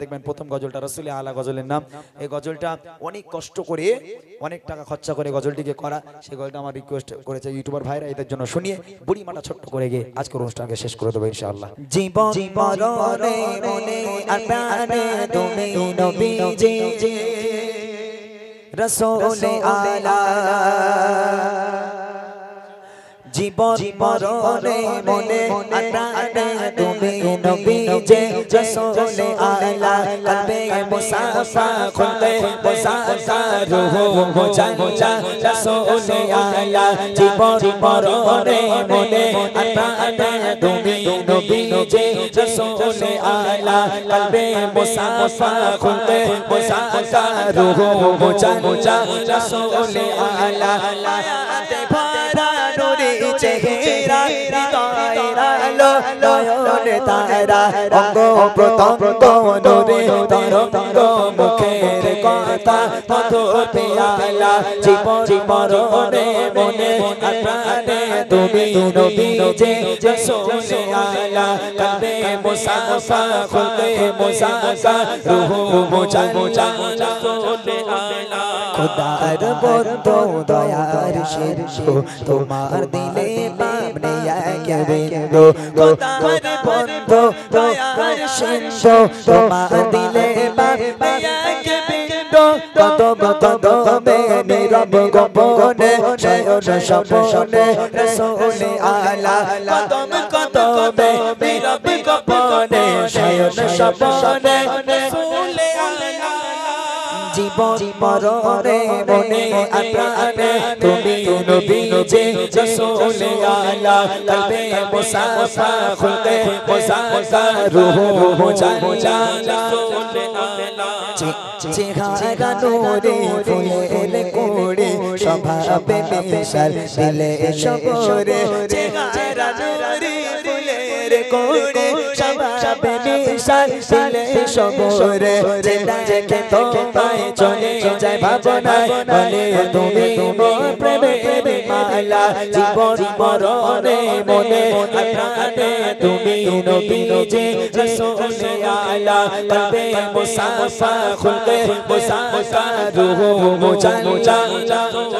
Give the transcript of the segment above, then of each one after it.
দেখবেন প্রথম গজলটা রাসূল আলা গজলের নাম। এই গজলটা অনেক কষ্ট করে অনেক টাকা খরচা করে গজলটিকে করা। সেই গজলটা আমার রিকোয়েস্ট করেছে ইউটিউবার ভাইরা, এদের জন্য শুনিয়ে বুড়ি মাটা ছোট্ট করে গিয়ে আজকের অনুষ্ঠানকে শেষ করে দেবো ইনশাআল্লাহ। জীবন মরণে মনে আর প্রাণে তুমি নবীজি রাসূল আলা। জীবন মরণে মনে আর প্রাণে তুমি নবীজি রাসূল আলা। কলবে মুসাফা খুলবে মুসাফা রূহ মুজাজ্জা রাসূল আলা। জীবন মরণে মনে আর প্রাণে তুমি নবীজি রাসূল আলা। কলবে মুসাফা খুলবে মুসাফা রূহ মুজাজ্জা রাসূল আলা। আয়াতে ভরা নুরি চেহারা হৃদয়ের আলো নয়নে তারা অঙ্গ প্রত্যঙ্গ নুরে তরঙ্গ মুখের কথা মধুর পেয়ালা। জীবন মরণে মনে আর প্রাণে তুমি নবীজি রাসূল আলা। কলবে মুসাফা খুলবে মুসাফা রূহ মুজাজ্জা রাসূল আলা। খুদার বন্ধু দয়ার সিন্ধু তোমার দিলে পাবনে এক বিন্দু। খুদার বন্ধু দয়ার সিন্ধু তোমার দিলে পাবনে এক বিন্দু। কদম কদমে নীরব গোপনে শয়ন স্বপনে রাসূল আলা। কদম কদমে নীরব গোপনে শয়ন স্বপনে রাসূল আলা। জীবন মরণে মনে আর প্রাণে তুমি নবীজি রাসূল আলা। কলবে মুসাফা খুলবে মুসাফা রূহ মুজাজ্জা রাসূল আলা। চেহারা নূরে ফুলের কোড়ে স্বভাবে মিশাল দিলে সবরে। চেহারা নূরে ফুলের কোড়ে স্বভাবে মিশাল দিলে সবরে। যেটা দেখে তোমায় চলে যায় ভাবনায় বলে তুমি মোর প্রেমের মালা। জীবন মরণে মনে আর প্রাণে তুমি নবীজি রাসূল আলা। কলবে মুসাফা খুলবে মুসাফা রূহ মুজাজ্জা রাসূল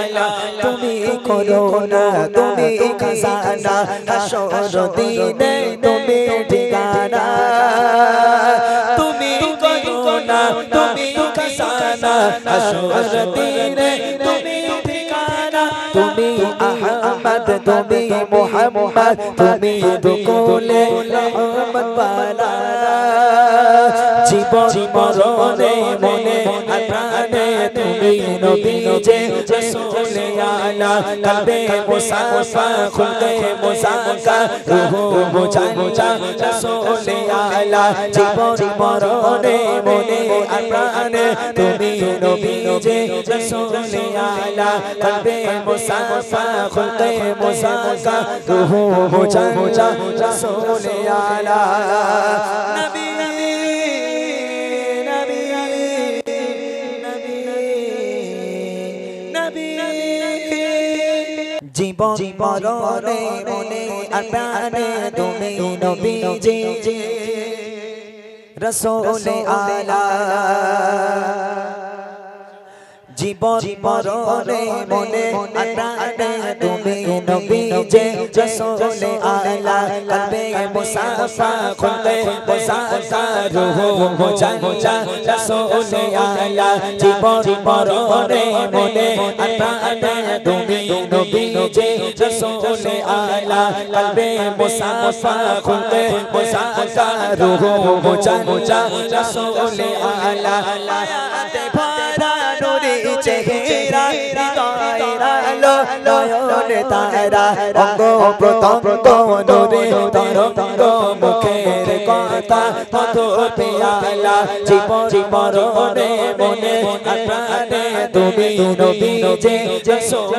আলা। তুমি করুণা তুমি খাজানা হাসর দিনে তুমি ঠিকানা। তুমি করুণা তুমি খাজানা হাসর দিনে তুমি ঠিকানা। তুমি আহমদ তুমি মুহাম্মদ তুমি দুকুলে রহমত পালা। জীবন মরণে মনে আর প্রাণে তুমি নবীজি রাসূল আলা। কলবে মুসাফা খুলবে মুসাফা রূহ মুজাজ্জা রাসূল আলা। জীবন মরণে মনে আর প্রাণে তুমি নবীজি রাসূল আলা। কলবে মুসাফা খুলবে মুসাফা রূহ মুজাজ্জা রাসূল আলা। নবী জীবন মরণে মনে আর প্রাণে তুমি নবীজি রাসূল আলা। জীবন মরণে মনে আর প্রাণে তুমি নবীজি রাসূল আলা। কলবে মুসাফা খুলবে মুসাফা রূহ মুজাজ্জা রাসূল আলা। জীবন মরণে মনে আর প্রাণে তুমি নবীজি রাসূল আলা। কলবে মুসাফা খুলবে মুসাফা রূহ মুজাজ্জা রাসূল আলা। আয়াতে ভরা নুরি চেহারা হৃদয়ের আলো নয়নে তারা অঙ্গ প্রত্যঙ্গ নুরে তরঙ্গ মুখের কথা মধুর পেয়ালা। জীবন মরণে মনে আর প্রাণে তুমি নবীজি রাসূল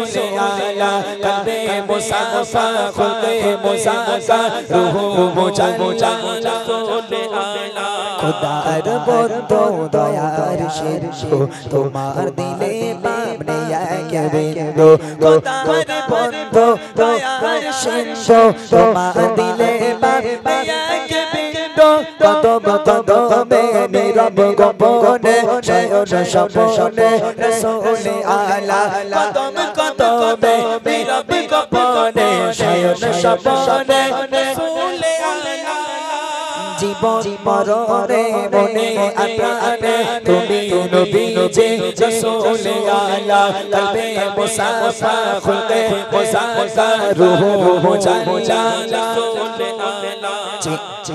আলা। কলবে মুসাফা খুলবে মুসাফা রূহ মুজাজ্জা রাসূল আলা। খুদার বন্ধু দয়ার সিন্ধু তোমার দিলে পাবনে এক বিন্দু। খুদার বন্ধু দয়ার সিন্ধু তোমার দিলে পাবনে এক বিন্দু। কদম কদমে নীরব গোপনে শয়ন স্বপনে রাসূল আলা কদম কদমে নীরব গোপনে শয়ন স্বপনে রাসূল আলা জীবন মরণে মনে আপ্রাণে তুমি নবীজি রাসূল আলা কলবে মুসাফা খুলকে মুসাফা রূহ মুজাল্লা রাসূল আলা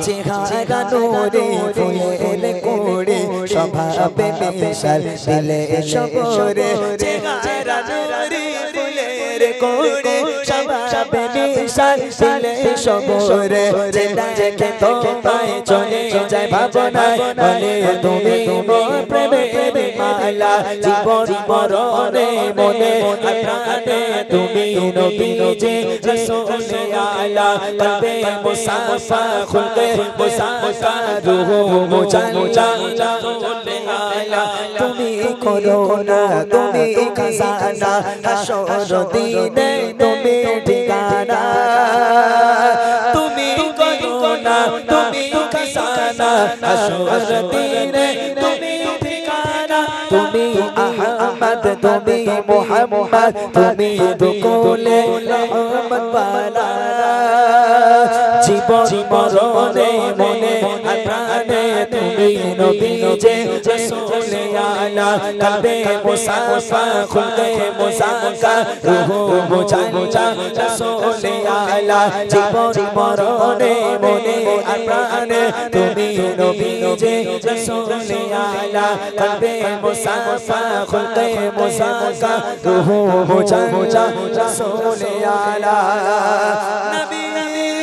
চেহারা নূরে ফুলের কোড়ে স্বভাবে মিশাল দিলে সবরে চেহারা নূরে ফুলের কোড়ে স্বভাবে মিশাল দিলে সবরে দেখে তোমায় চলে যায় ভাবনায় বলে তুমি মোর প্রেমের মালা জীবন মরণে মনে প্রাণে তুমি নবীজি রাসূল আলা কলবে মুসাফা খুলকে মুসাফা রূহ মুজাল্লা রাসূল আলা তুমি করুণা তুমি খাজানা হাসর দিনে তুমি ঠিকানা তুমি করুণা তুমি খাজানা হাসর দিনে তুমি ঠিকানা তুমি আহমদ তুমি মুহাম্মদ তুমি দুকুলে রহমত পালা জীবন মরণে মনে প্রাণে তুমি নবীজি রাসূল আলা কলবে মুসাফা খুলকে মুসাফা রূহ মুজাল্লা রাসূল আলা জীবন মরণে মনে প্রাণে তুমি নবীজি রাসূল আলা কলবে মুসাফা খুলকে মুসাফা রূহ মুজাল্লা রাসূল আলা নবী নবী